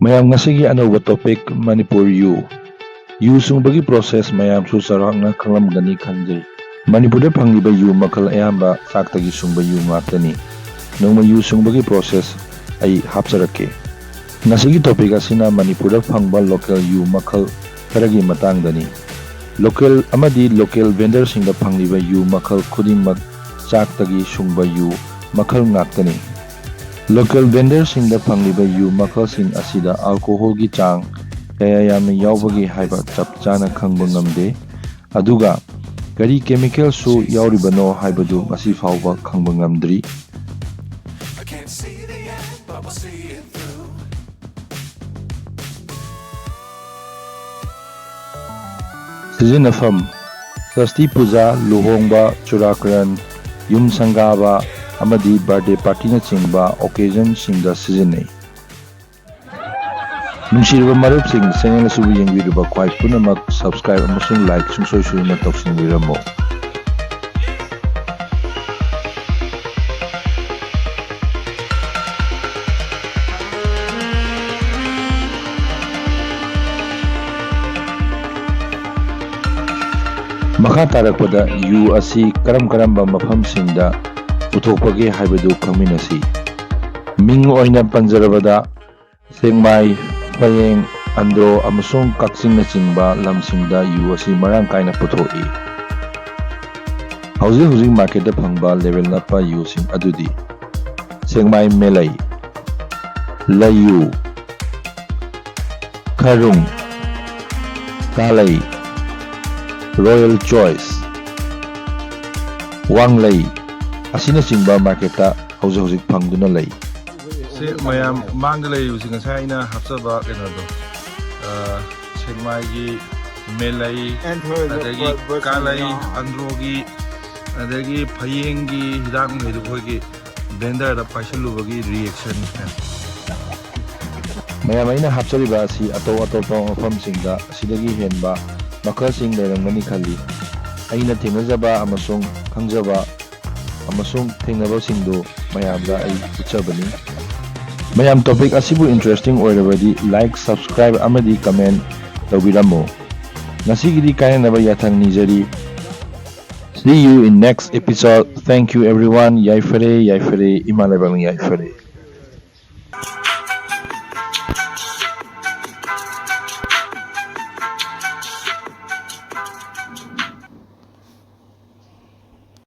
mayam ngasigi anauba topic Manipur Yu. Yu sungbagi process mayam su sarakna khalamgani khanjai. Manipur da phangiba yu makhal ayamba saktagi sungba yu ngaktani. Nongma yu sungbagi process ai hapsarake. Ngasigi topic asina Manipur da phangba local yu makhal kharagi matangdani. Local amadi local vendor singda phangiba yu makhal khudingmak saktagi sungba yu makhal ngaktani. Local vendors in the Pangliba Yu Makhal asida alcohol gi chang kaya yamna yaubagi haiba chap chana khangba ngamde aduga kari chemical su yauribano haibadu masi fawba khangba ngamdri Sizinafam Sasti Puja Luhongba Churakran Yum Sangaba amadi birthday party na chingba occasion singda seasonai nungshirba marup sing channel subu yengbiruba khwai punamak subscribe amasung like sungsoi suina toksinbiramo makha tarakpada yu asi karamba mafamsingda Utopage haibadu kaminasi. Ming oina panjarabada Sengmai, Payeng, Andro, amasung kaksing na chingba lamsingda yu asi marang kaina puthoi. Hauzi market da phangba level na pa yu sing adudi. Sengmai Melai, Layu, Karung, Kalai, Royal Choice, Wanglai, asina chingba marketa hauzik phangduna lei se mayam mangda lei using asaina hapsaba kenodo sengmai gi melai adagi kalai androgi adagi phayengi hidang ngidu khogi vendor da paisalubagi reaction mayam aina hapsariba asi ato mafam singda asidagi henba makhal sing leirangmani khali aina thengnajaba amasung khangjaba amasung thengnabasingdo mayamda ai uchabani mayam topic asibu interesting oirabadi like subscribe amadi comment tawbiramo nasigidi kainaba yathang nijari see you in next episode thank you everyone yaifare imalabang yaifare